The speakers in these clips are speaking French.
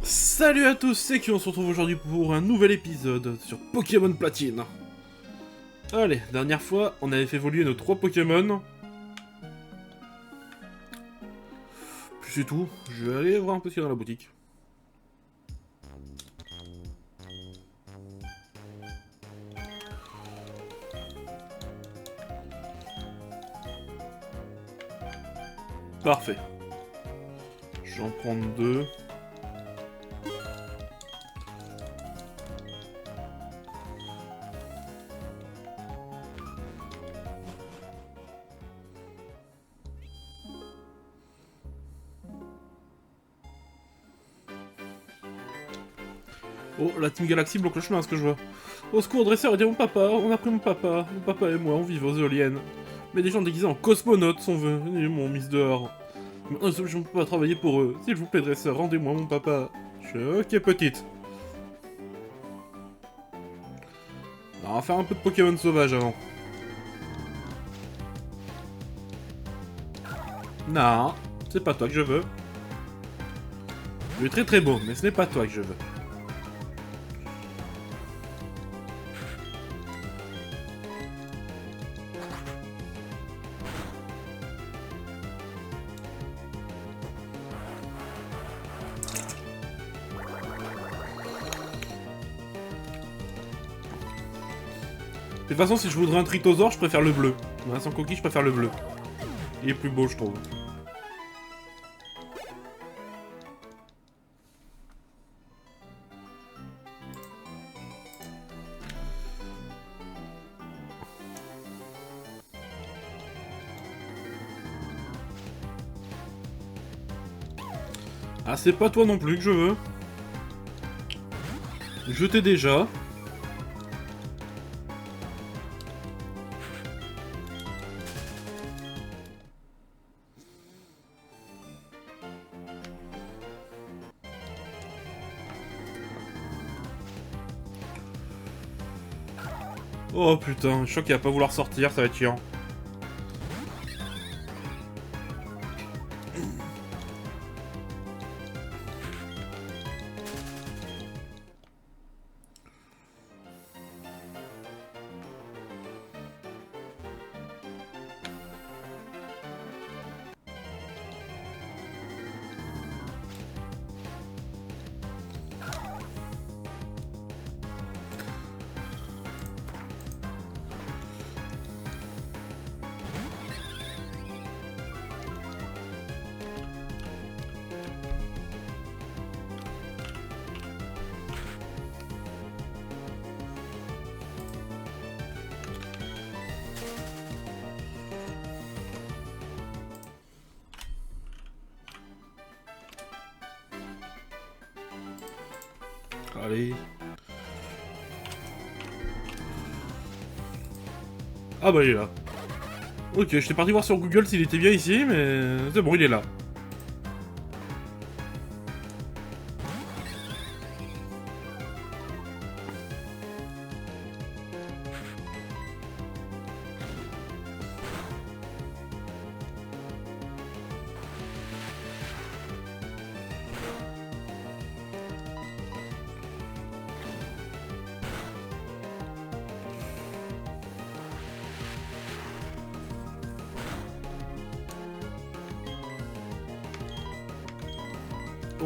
Salut à tous, c'est qui on se retrouve aujourd'hui pour un nouvel épisode sur Pokémon Platine. Allez, dernière fois, on avait fait évoluer nos 3 Pokémon. Puis c'est tout, je vais aller voir un peu ce qu'il y a dans la boutique. Parfait. Je vais en prendre 2. Oh, la Team Galaxy bloque le chemin, ce que je vois. Au secours, dresseur, aidez mon papa, on a pris mon papa. Mon papa et moi, on vit aux éoliennes. Mais des gens déguisés en cosmonautes sont venus m'ont mise dehors. Maintenant, je ne peux pas travailler pour eux. S'il vous plaît, dresseur, rendez-moi mon papa. Ok, petite. On va faire un peu de Pokémon sauvage avant. Non, c'est pas toi que je veux. Tu es très très beau, mais ce n'est pas toi que je veux. De toute façon, si je voudrais un Tritosaur, je préfère le bleu. Ouais, sans coquille, je préfère le bleu. Il est plus beau, je trouve. Ah, c'est pas toi non plus que je veux. Je t'ai déjà. Oh putain, je crois qu'il va pas vouloir sortir, ça va être chiant. Allez. Ah bah il est là. Ok, j'étais parti voir sur Google s'il était bien ici, mais c'est bon, il est là.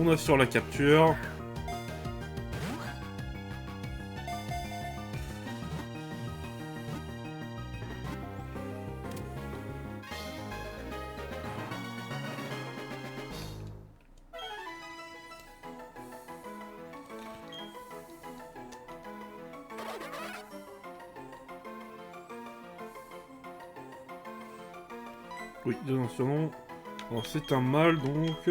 On assure la capture. Oui, deux surnom. Alors c'est un mâle donc.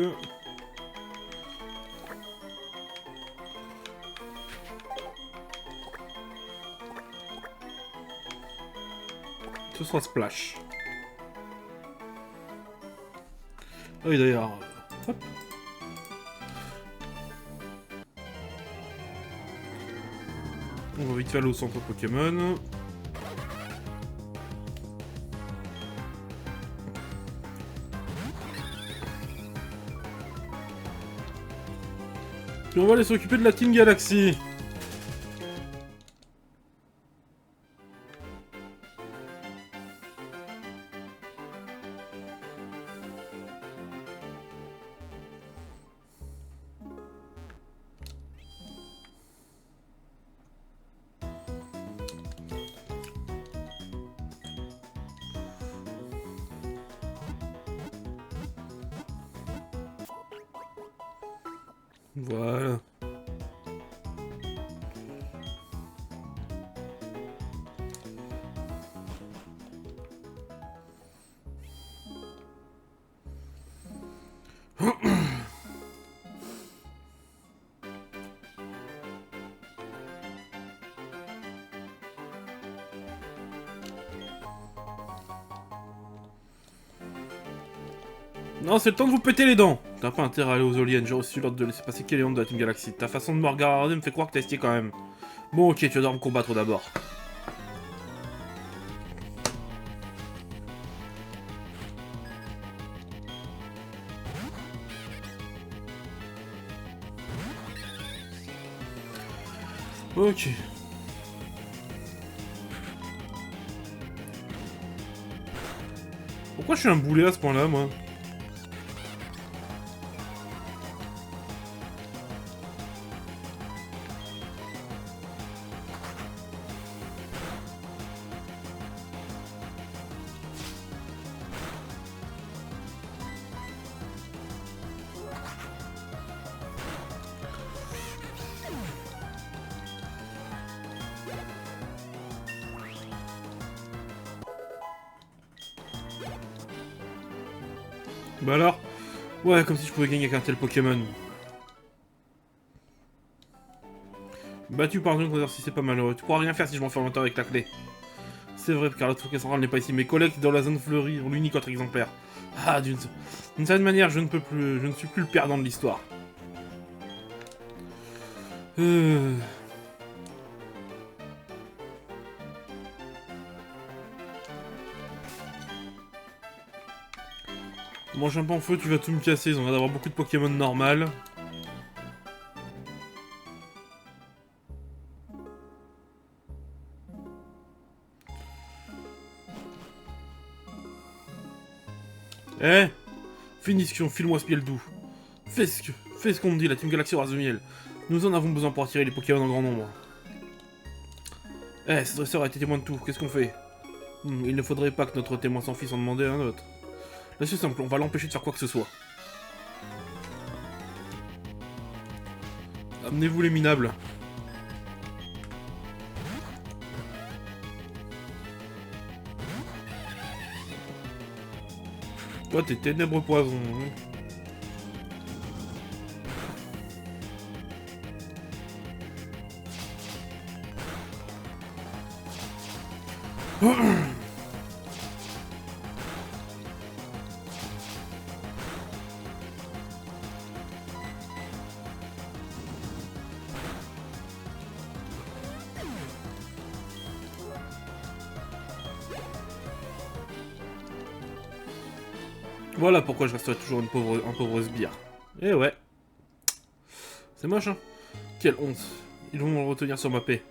Ce sera Splash. Ah oui d'ailleurs. Hop. On va vite faire aller au centre Pokémon. Puis on va aller s'occuper de la Team Galaxy. Voilà. Non, c'est le temps de vous péter les dents. T'as pas intérêt à aller aux aliens, j'ai reçu l'ordre de laisser passer Kéléon de la Team Galaxy. Ta façon de me regarder me fait croire que t'es estié quand même. Bon, ok, tu vas devoir me combattre d'abord. Ok. Pourquoi je suis un boulet à ce point-là, moi? Bah alors? Ouais, comme si je pouvais gagner avec un tel Pokémon. Battu par un exercice, c'est pas malheureux. Tu pourras rien faire si je m'enferme longtemps avec la clé. C'est vrai, car la truc centrale n'est pas ici. Mes collègues dans la zone fleurie ont l'unique autre exemplaire. Ah, d'une certaine manière, je ne suis plus le perdant de l'histoire. Mange un peu en feu, tu vas tout me casser. Ils ont l'air d'avoir beaucoup de Pokémon normal. Eh, finition, file-moi ce miel doux. Fais ce qu'on me dit, la Team Galaxy aura ce miel. Nous en avons besoin pour attirer les Pokémon en grand nombre. Eh, ce dresseur a été témoin de tout, qu'est-ce qu'on fait? Il ne faudrait pas que notre témoin s'en fisse en demander à un autre. Là c'est simple, on va l'empêcher de faire quoi que ce soit. Amenez-vous les minables. Toi, t'es ténèbres poison. Voilà pourquoi je resterai toujours un pauvre sbire. Eh ouais. C'est moche, hein. Quelle honte. Ils vont me retenir sur ma paix.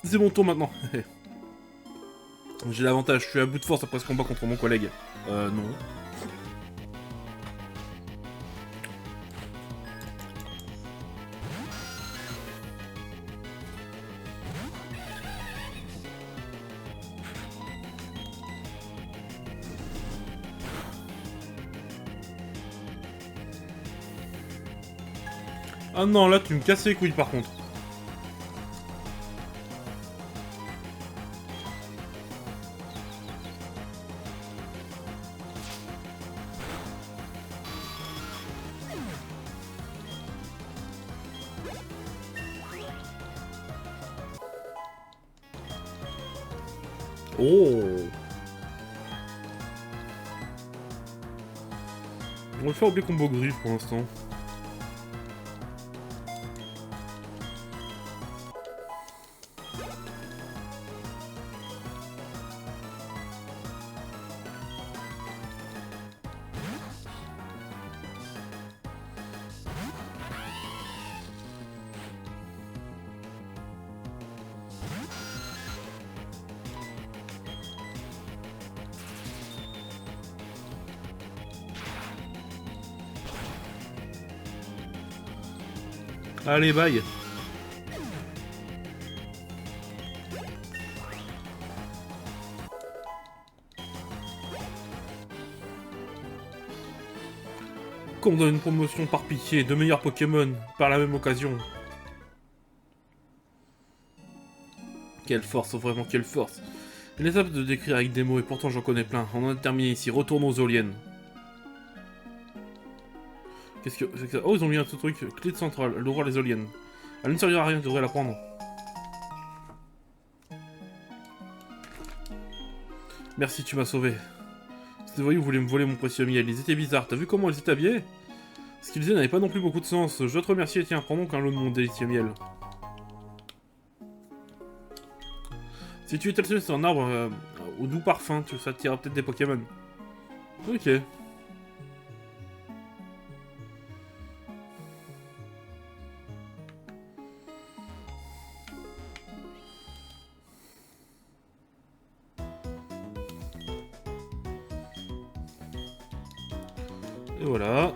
C'est mon tour maintenant. J'ai l'avantage, je suis à bout de force après ce combat contre mon collègue. Non. Ah non, là tu me casses les couilles par contre. Oh. On va le faire oublier combo griffe pour l'instant. Allez, bye. Qu'on me donne une promotion par pitié, de meilleurs Pokémon, par la même occasion. Quelle force, vraiment quelle force. Une étape de décrire avec des mots, et pourtant j'en connais plein. On en a terminé ici, retournons aux éoliennes. Qu'est-ce que c'est que ça? Oh, ils ont mis un truc, clé de centrale, elle ouvre les éoliennes. Elle ne servira à rien, je devrais la prendre. Merci, tu m'as sauvé. Ces voyous voulaient me voler mon précieux miel, ils étaient bizarres, t'as vu comment ils étaient habillés? Ce qu'ils disaient n'avait pas non plus beaucoup de sens. Je te remercie et tiens, prends donc un lot de mon délicieux miel. Si tu étais sur un arbre au doux parfum, ça t'ira peut-être des Pokémon. Ok. Et voilà.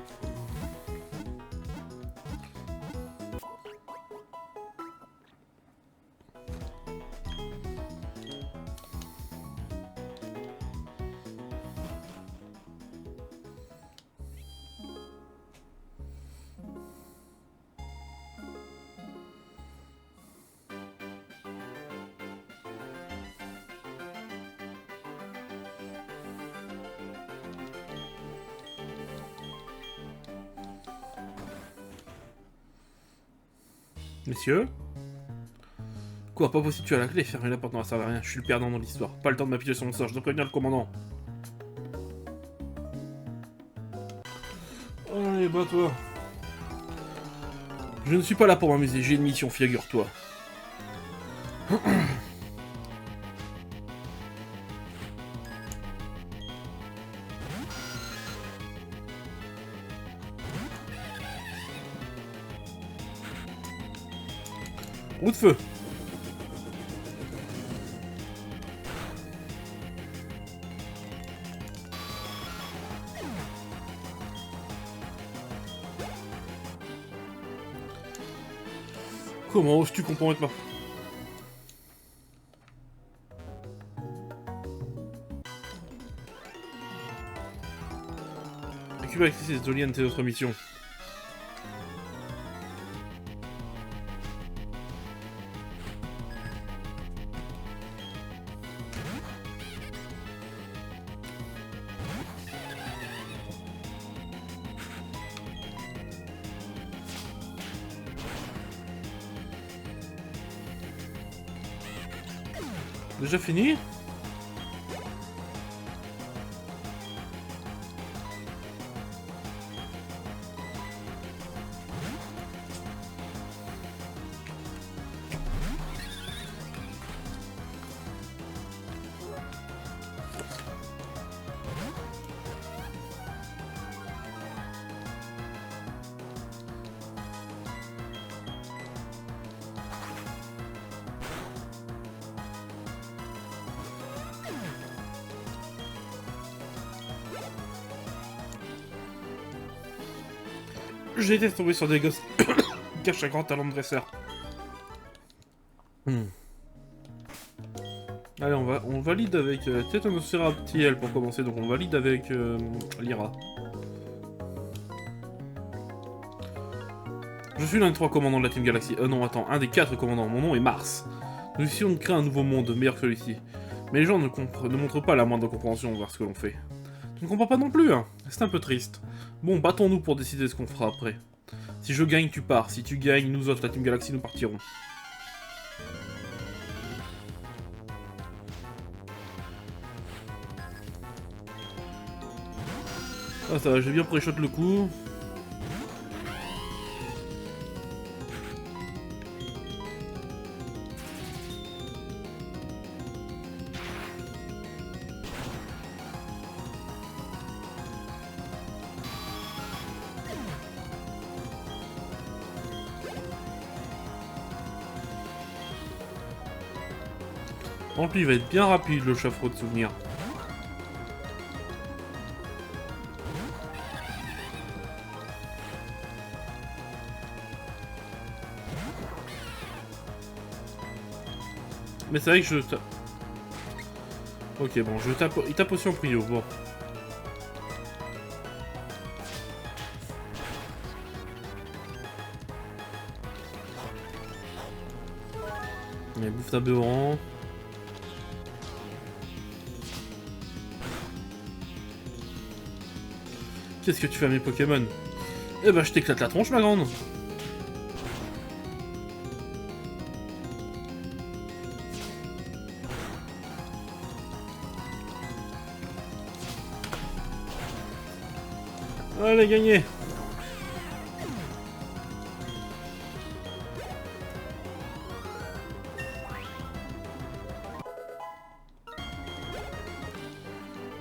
Messieurs? Quoi, pas possible, tu as la clé, fermer la porte, non, ça sert à rien, je suis le perdant dans l'histoire. Pas le temps de m'appuyer sur mon sort, je dois prévenir le commandant. Allez, bats-toi. Je ne suis pas là pour m'amuser, j'ai une mission, figure-toi. Roue de feu. Comment oses-tu compromettre ma... Récupérer ces éoliennes, c'est notre mission. Déjà fini? J'ai été tombé sur des gosses qui cachent un grand talent de dresseur. Allez, on valide avec Tétanosphéraptiel pour commencer, donc on valide avec Lyra. Je suis l'un des 3 commandants de la Team Galaxy. Non, attends, un des 4 commandants. Mon nom est Mars. Nous essayons de créer un nouveau monde, meilleur que celui-ci. Mais les gens ne montrent pas la moindre compréhension envers ce que l'on fait. Tu ne comprends pas non plus, hein. C'est un peu triste. Bon, battons-nous pour décider ce qu'on fera après. Si je gagne, tu pars. Si tu gagnes, nous autres, la Team Galaxy, nous partirons. Ah, ça va, j'ai bien pré-shot le coup. En plus, il va être bien rapide, le chaffreau de souvenirs. Mais c'est vrai que je... Ok, bon, je tape... Il tape aussi en prio, bon. Mais bouffe ta beurre. Qu'est-ce que tu fais à mes Pokémon? Eh ben, je t'éclate la tronche, ma grande. Allez, gagné.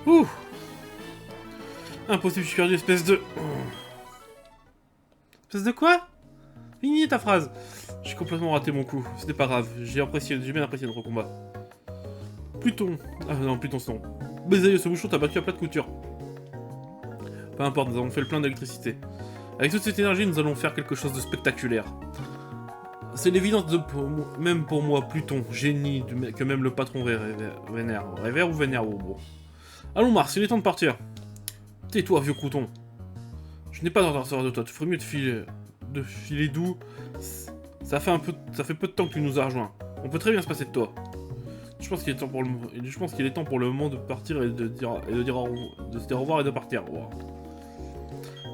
Ouh. Impossible, je suis perdu, espèce de... Espèce de quoi? Finis ta phrase. J'ai complètement raté mon coup. C'était pas grave. J'ai bien apprécié notre combat. Pluton. Ah non, Pluton, c'est non. Bésailleux, ce bouchon t'a battu à plat de couture. Peu importe, nous avons fait le plein d'électricité. Avec toute cette énergie, nous allons faire quelque chose de spectaculaire. C'est l'évidence même pour moi, Pluton, génie, que même le patron vénère. Révère ou vénère, bon. Allons Mars, il est temps de partir. Tais-toi, vieux crouton. Je n'ai pas d'ordre de toi, tu ferais mieux de filer doux. Ça fait peu de temps que tu nous as rejoints. On peut très bien se passer de toi. Je pense qu'il est temps pour le moment de partir et de se dire au revoir et de partir. Wow.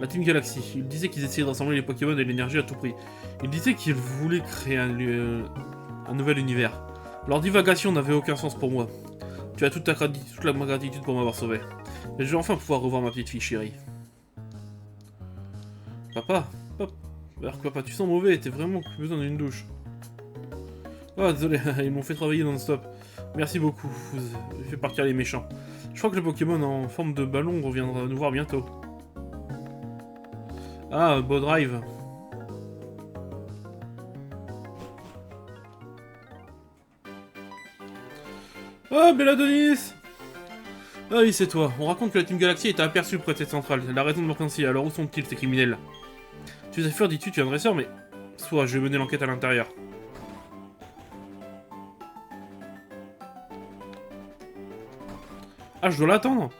La Team Galaxy. Ils disaient qu'ils essayaient de rassembler les Pokémon et l'énergie à tout prix. Ils disaient qu'ils voulaient créer un nouvel univers. Leur divagation n'avait aucun sens pour moi. Tu as toute ma gratitude pour m'avoir sauvé. Et je vais enfin pouvoir revoir ma petite fille chérie. Papa, alors papa, tu sens mauvais, t'as vraiment besoin d'une douche. Oh, désolé, ils m'ont fait travailler non-stop. Merci beaucoup, vous avez fait partir les méchants. Je crois que le Pokémon en forme de ballon reviendra nous voir bientôt. Ah, beau drive. Ah, Belladonis! Ah oui, c'est toi. On raconte que la Team Galaxy est aperçue près de cette centrale. La raison de leur ainsi. Alors où sont-ils, ces criminels? Tu es sûr, dis-tu, tu es un dresseur, mais... Soit, je vais mener l'enquête à l'intérieur. Ah, je dois l'attendre.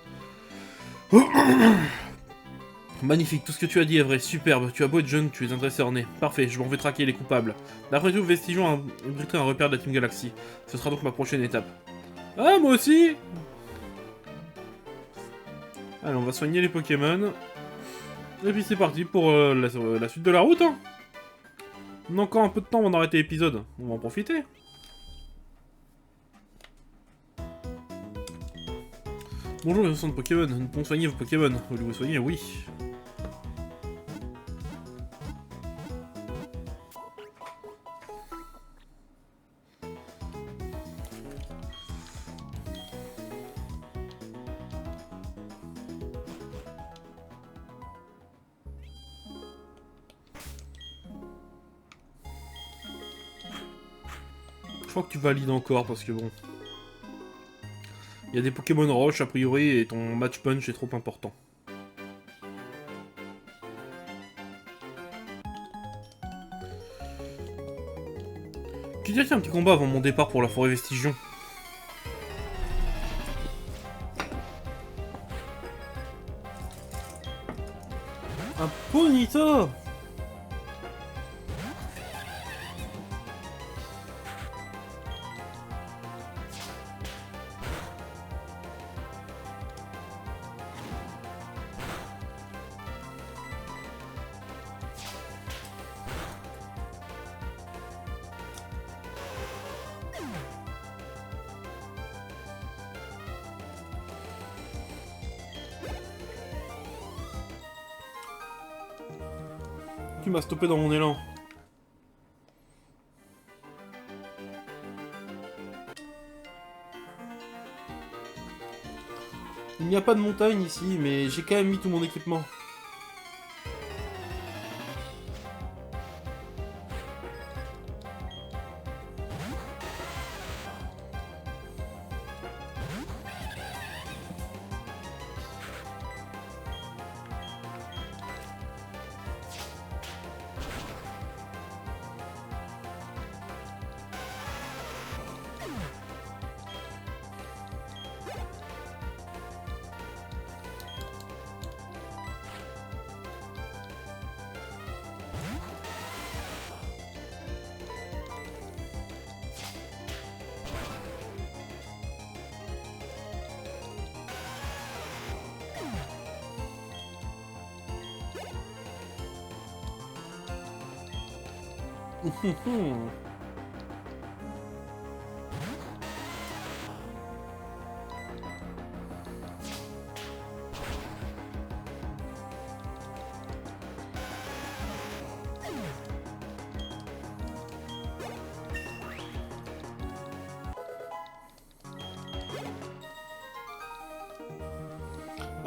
Magnifique, tout ce que tu as dit est vrai, superbe. Tu as beau être jeune, tu es un dresseur né. Parfait, je m'en vais traquer les coupables. D'après tout, Vestigion abriterait un repère de la Team Galaxy. Ce sera donc ma prochaine étape. Ah, moi aussi! Allez, on va soigner les Pokémon. Et puis c'est parti pour la suite de la route. Hein. On a encore un peu de temps avant d'arrêter l'épisode. On va en profiter. Bonjour les de Pokémon. Nous pouvons soigner vos Pokémon. Voulez-vous vous soigner? Oui. Je crois que tu valides encore parce que bon... Il y a des Pokémon Roche a priori et ton match punch est trop important. Tu dirais qu'il y a un petit combat avant mon départ pour la forêt Vestigion. Un Ponyta! Tu m'as stoppé dans mon élan. Il n'y a pas de montagne ici, mais j'ai quand même mis tout mon équipement. Ah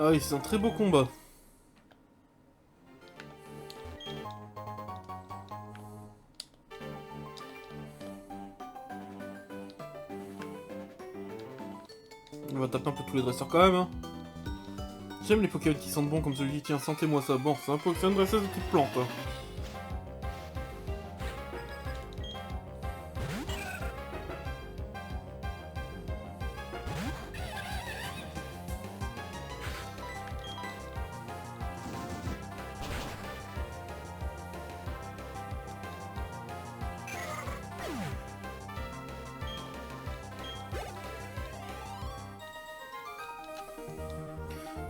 oui, c'est un très beau combat. On va taper un peu tous les dresseurs quand même, hein. J'aime les Pokémon qui sentent bon comme celui qui tient, sentez-moi ça. Bon, c'est un Pokémon dresseuse de type plante, hein.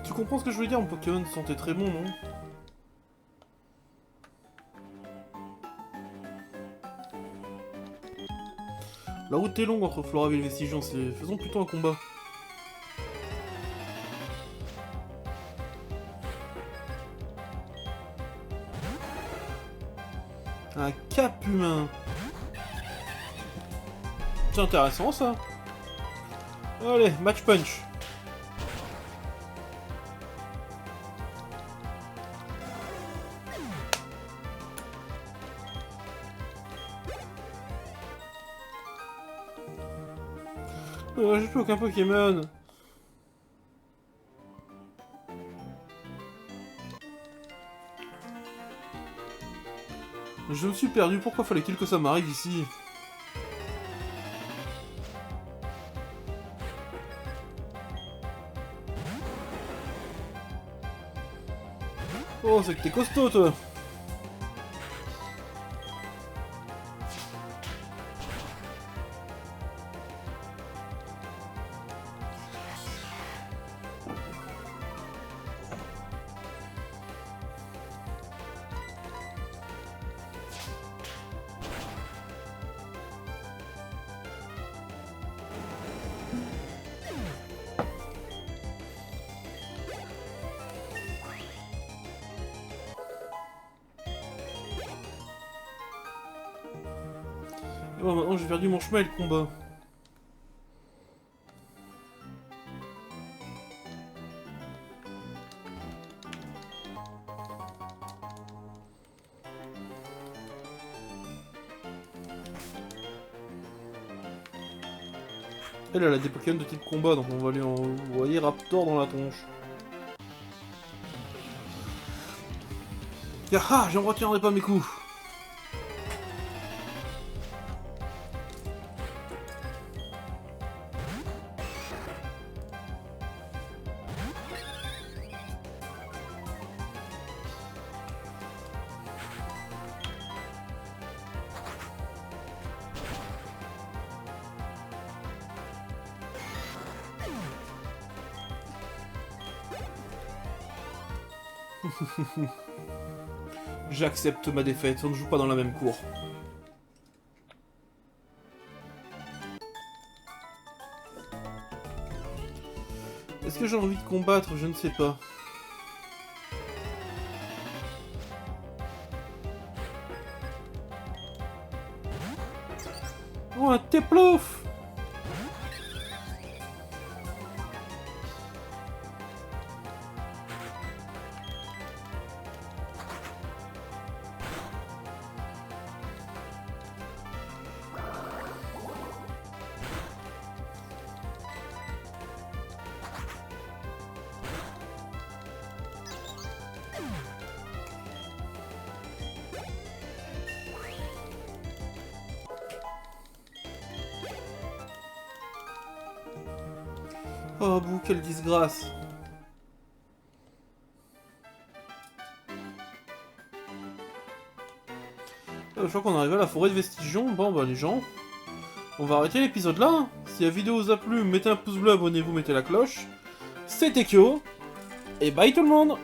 Tu comprends ce que je veux dire, mon Pokémon sentait très bon, non? La route est longue entre Floraville et Vestigion, faisons plutôt un combat. Un cap humain. C'est intéressant ça. Allez, match punch. J'ai plus aucun Pokémon. Je me suis perdu, pourquoi fallait-il que ça m'arrive ici? Oh, c'est que t'es costaud, toi. Oh, maintenant j'ai perdu mon chemin et le combat. Elle a des Pokémon de type combat, donc on va lui envoyer Raptor dans la tronche. Ah, j'en retiendrai pas mes coups. J'accepte ma défaite, on ne joue pas dans la même cour. Est-ce que j'ai envie de combattre? Je ne sais pas. Oh, un Teplouf! Oh, bouh, quelle disgrâce! Je crois qu'on arrive à la forêt de Vestigion. Bon, bah, les gens, on va arrêter l'épisode là. Hein. Si la vidéo vous a plu, mettez un pouce bleu, abonnez-vous, mettez la cloche. C'était Kyo, et bye tout le monde!